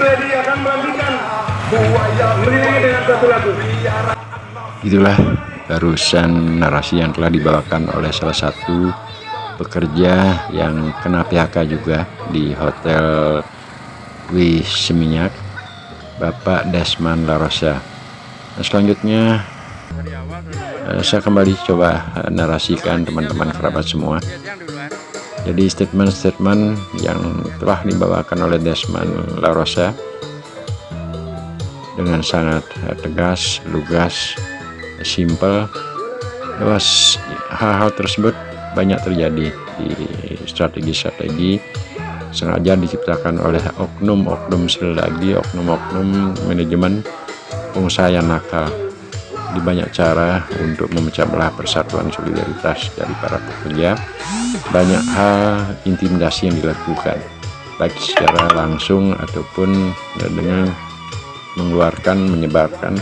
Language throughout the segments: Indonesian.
Ready akan melanjutkan buaya beriringi dengan satu lagu. Itulah barusan narasi yang telah dibawakan oleh salah satu pekerja yang kena PHK juga di Hotel Wis Seminyak, Bapak Desmond Larosa. Nah, selanjutnya saya kembali coba narasikan teman-teman kerabat semua. Jadi statement-statement yang telah dibawakan oleh Desmond Larosa dengan sangat tegas, lugas, simple. Luas hal-hal tersebut banyak terjadi di strategi-strategi sengaja diciptakan oleh oknum-oknum, sekali lagi oknum-oknum manajemen pengusaha yang nakal di banyak cara untuk memecah belah persatuan solidaritas dari para pekerja. Banyak hal intimidasi yang dilakukan baik secara langsung ataupun dengan menyebarkan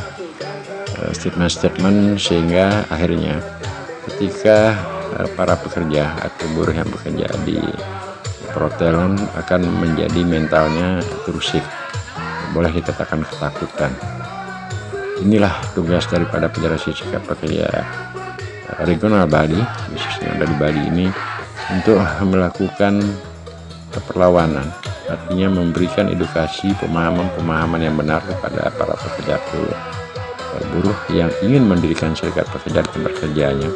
statement-statement, sehingga akhirnya ketika para pekerja atau buruh yang bekerja di perhotelan akan menjadi mentalnya terusik, boleh dikatakan ketakutan. Inilah tugas daripada Federasi Serikat Pekerja Regional Bali, khususnya dari Bali ini, untuk melakukan perlawanan, artinya memberikan edukasi, pemahaman yang benar kepada para pekerja buruh yang ingin mendirikan serikat pekerja di tempat kerjanya.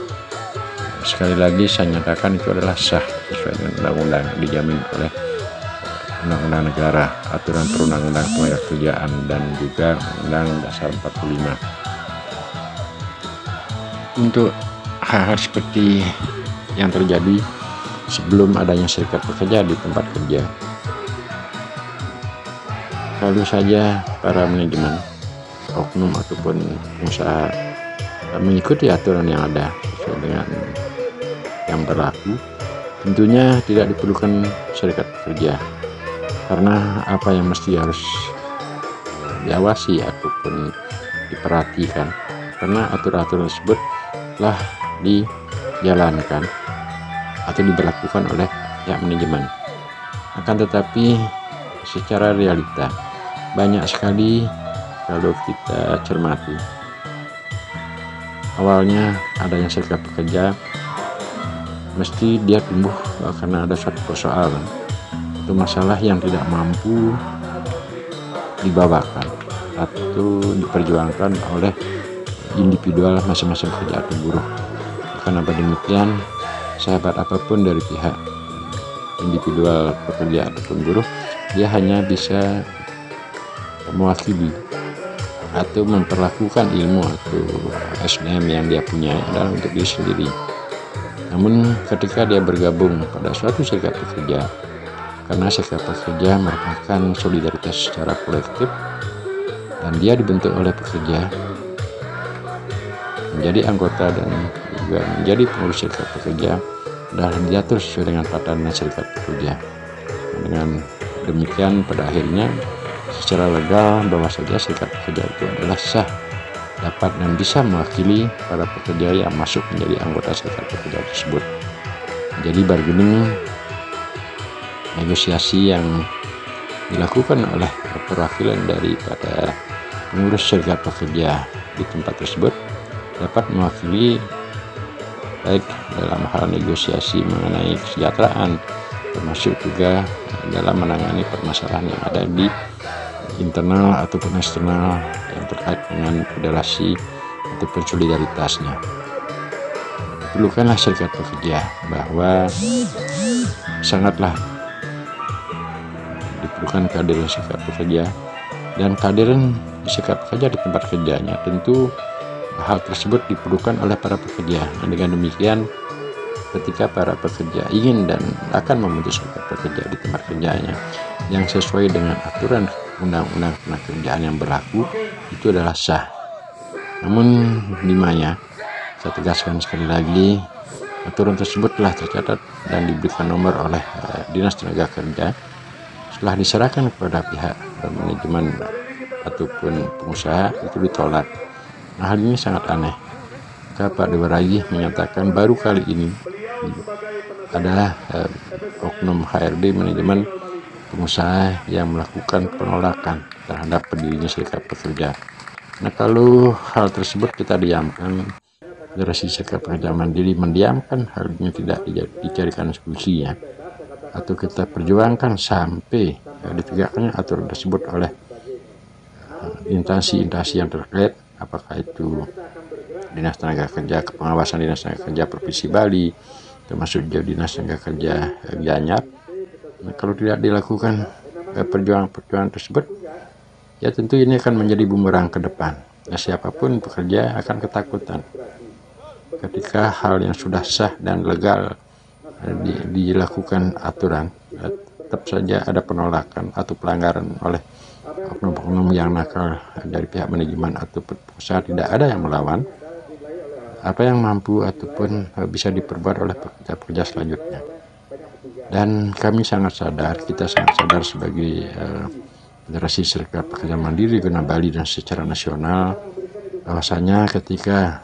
Sekali lagi saya nyatakan itu adalah sah sesuai dengan undang-undang, dijamin oleh undang-undang negara, aturan perundang-undang ketenagakerjaan, dan juga Undang Dasar 45. Untuk hal-hal seperti yang terjadi sebelum adanya serikat pekerja di tempat kerja, lalu saja para manajemen, oknum ataupun pengusaha mengikuti aturan yang ada sesuai dengan yang berlaku, tentunya tidak diperlukan serikat pekerja, karena apa yang mesti harus diawasi ataupun diperhatikan, karena aturan-aturan tersebut telah dijalankan atau diberlakukan oleh pihak manajemen. Akan tetapi secara realita banyak sekali kalau kita cermati, awalnya adanya serikat pekerja mesti dia tumbuh karena ada suatu persoalan atau masalah yang tidak mampu dibawakan atau diperjuangkan oleh individual masing-masing pekerja atau buruh. Kenapa demikian? Sahabat apapun dari pihak individual pekerja ataupun buruh, dia hanya bisa mewakili atau memperlakukan ilmu atau SDM yang dia punya adalah untuk diri sendiri. Namun ketika dia bergabung pada suatu serikat pekerja, karena serikat pekerja merupakan solidaritas secara kolektif dan dia dibentuk oleh pekerja menjadi anggota dan juga menjadi pengurus serikat pekerja, dan diatur sesuai dengan tatanan serikat pekerja. Dengan demikian pada akhirnya secara legal bahwa saja serikat pekerja itu adalah sah, dapat dan bisa mewakili para pekerja yang masuk menjadi anggota serikat pekerja tersebut. Jadi bargaining, negosiasi yang dilakukan oleh perwakilan daripada pengurus serikat pekerja di tempat tersebut dapat mewakili baik dalam hal negosiasi mengenai kesejahteraan, termasuk juga dalam menangani permasalahan yang ada di internal ataupun eksternal yang terkait dengan federasi ataupun solidaritasnya. Perlukanlah serikat pekerja, bahwa sangatlah diperlukan kehadiran serikat pekerja, dan kehadiran serikat pekerja di tempat kerjanya tentu hal tersebut diperlukan oleh para pekerja. Dan dengan demikian ketika para pekerja ingin dan akan membentuk serikat pekerja di tempat kerjanya yang sesuai dengan aturan undang-undang ketenagakerjaan yang berlaku, itu adalah sah. Namun dimana saya tegaskan sekali lagi, aturan tersebut telah tercatat dan diberikan nomor oleh Dinas Tenaga Kerja setelah diserahkan kepada pihak manajemen ataupun pengusaha, itu ditolak. Nah, hal ini sangat aneh. Pak Dewa Ragih menyatakan baru kali ini adalah oknum HRD manajemen pengusaha yang melakukan penolakan terhadap berdirinya serikat pekerja. Nah, kalau hal tersebut kita diamkan, Federasi Serikat Pekerja Mandiri mendiamkan hal ini, tidak dicarikan solusinya, atau kita perjuangkan sampai ditegakkannya aturan tersebut oleh instansi-instansi yang terkait, apakah itu Dinas Tenaga Kerja, Pengawasan Dinas Tenaga Kerja Provinsi Bali, termasuk juga Dinas Tenaga Kerja Gianyar. Nah, kalau tidak dilakukan perjuangan tersebut, ya tentu ini akan menjadi bumerang ke depan. Nah, siapapun pekerja akan ketakutan ketika hal yang sudah sah dan legal dilakukan aturan, tetap saja ada penolakan atau pelanggaran oleh oknum-oknum yang nakal dari pihak manajemen atau pengusaha. Tidak ada yang melawan. Apa yang mampu ataupun bisa diperbuat oleh pekerja-pekerja selanjutnya. Dan kami sangat sadar, kita sangat sadar sebagai Federasi Serikat Pekerja Mandiri Regional Bali dan secara nasional, bahwasanya ketika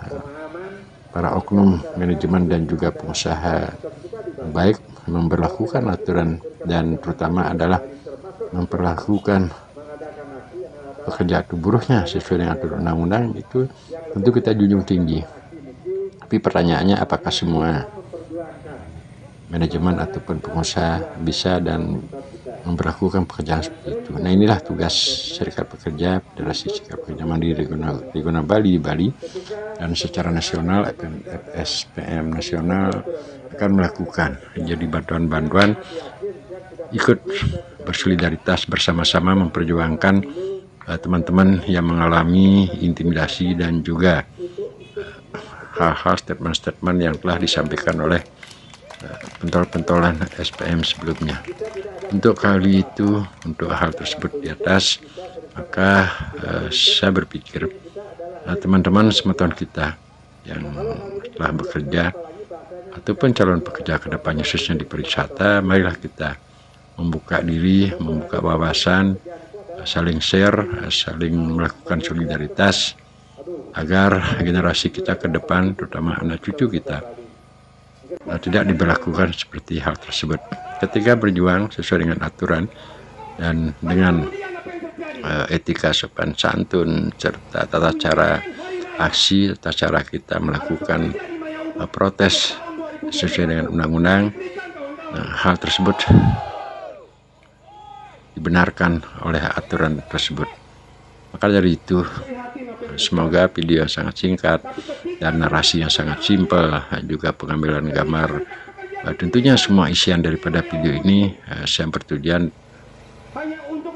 para oknum manajemen dan juga pengusaha baik memberlakukan aturan dan terutama adalah memperlakukan pekerja atau buruhnya sesuai dengan aturan undang-undang, itu tentu kita junjung tinggi. Tapi pertanyaannya, apakah semua manajemen ataupun pengusaha bisa dan memperlakukan pekerjaan seperti itu? Nah, inilah tugas Serikat Pekerja Federasi Serikat Pekerja Mandiri Regional Bali di Bali, dan secara nasional FSPM nasional akan melakukan jadi bantuan-bantuan, ikut bersolidaritas bersama-sama memperjuangkan teman-teman yang mengalami intimidasi dan juga hal-hal statement-statement yang telah disampaikan oleh pentol-pentolan SPM sebelumnya. Untuk kali itu, untuk hal tersebut di atas, maka saya berpikir teman-teman semeton kita yang telah bekerja ataupun calon pekerja kedepannya khususnya di pariwisata, marilah kita membuka diri, membuka wawasan, saling share, saling melakukan solidaritas agar generasi kita ke depan, terutama anak cucu kita, tidak diberlakukan seperti hal tersebut. Ketika berjuang sesuai dengan aturan dan dengan etika sopan santun serta tata cara aksi, tata cara kita melakukan protes sesuai dengan undang-undang, hal tersebut dibenarkan oleh aturan tersebut. Maka dari itu, semoga video sangat singkat dan narasi yang sangat simpel, juga pengambilan gambar, tentunya semua isian daripada video ini saya bertujuan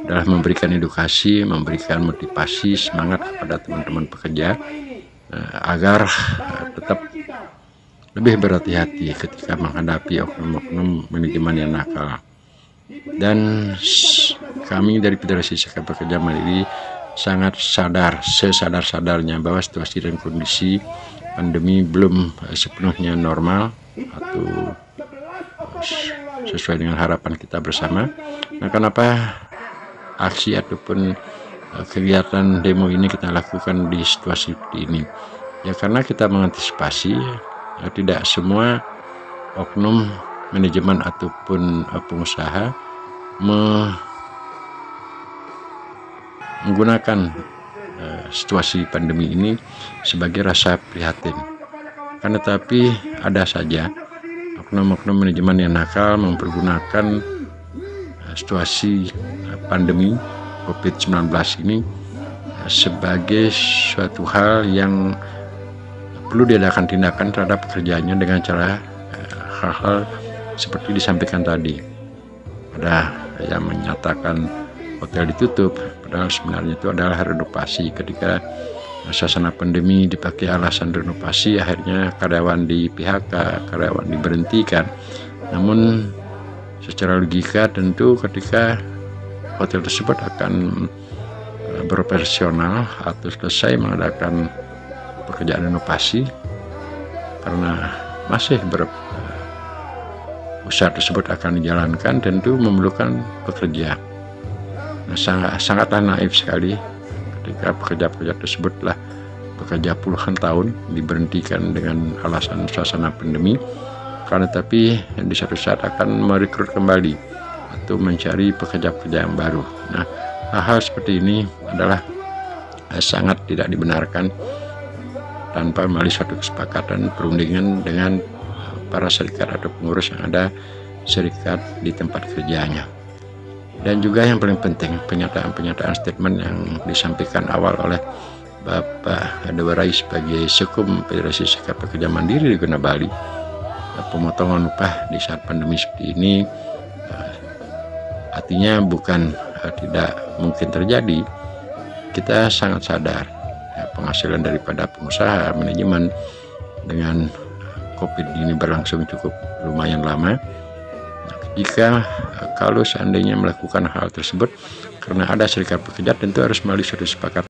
adalah memberikan edukasi, memberikan motivasi, semangat kepada teman-teman pekerja agar tetap lebih berhati-hati ketika menghadapi oknum-oknum manajemen yang nakal. Dan kami dari Federasi Serikat Pekerja Mandiri sangat sadar, sesadar-sadarnya bahwa situasi dan kondisi pandemi belum sepenuhnya normal atau sesuai dengan harapan kita bersama. Nah, kenapa aksi ataupun kegiatan demo ini kita lakukan di situasi seperti ini? Ya karena kita mengantisipasi tidak semua oknum manajemen ataupun pengusaha menggunakan situasi pandemi ini sebagai rasa prihatin. Karena tapi ada saja oknum-oknum manajemen yang nakal mempergunakan situasi pandemi COVID-19 ini sebagai suatu hal yang perlu diadakan tindakan terhadap pekerjaannya dengan cara hal-hal seperti disampaikan tadi. Ada yang menyatakan hotel ditutup, padahal sebenarnya itu adalah renovasi. Ketika suasana pandemi dipakai alasan renovasi, akhirnya karyawan di PHK, karyawan diberhentikan. Namun secara logika tentu ketika hotel tersebut akan beroperasional atau selesai mengadakan pekerjaan renovasi, karena masih usaha tersebut akan dijalankan, tentu memerlukan pekerja. Nah, sangatlah naif sekali ketika pekerja-pekerja tersebutlah bekerja puluhan tahun diberhentikan dengan alasan suasana pandemi, karena tapi di satu saat akan merekrut kembali atau mencari pekerja-pekerja yang baru. Nah, hal-hal seperti ini adalah sangat tidak dibenarkan tanpa melalui suatu kesepakatan perundingan dengan para serikat atau pengurus yang ada serikat di tempat kerjanya. Dan juga yang paling penting, pernyataan statement yang disampaikan awal oleh Bapak Dewa Rai sebagai Sekum Federasi Serikat Pekerja Mandiri di Guna Bali, pemotongan upah di saat pandemi seperti ini artinya bukan tidak mungkin terjadi. Kita sangat sadar penghasilan daripada pengusaha manajemen dengan COVID ini berlangsung cukup lumayan lama. Jika kalau seandainya melakukan hal tersebut karena ada serikat pekerja, tentu harus melalui suatu kesepakatan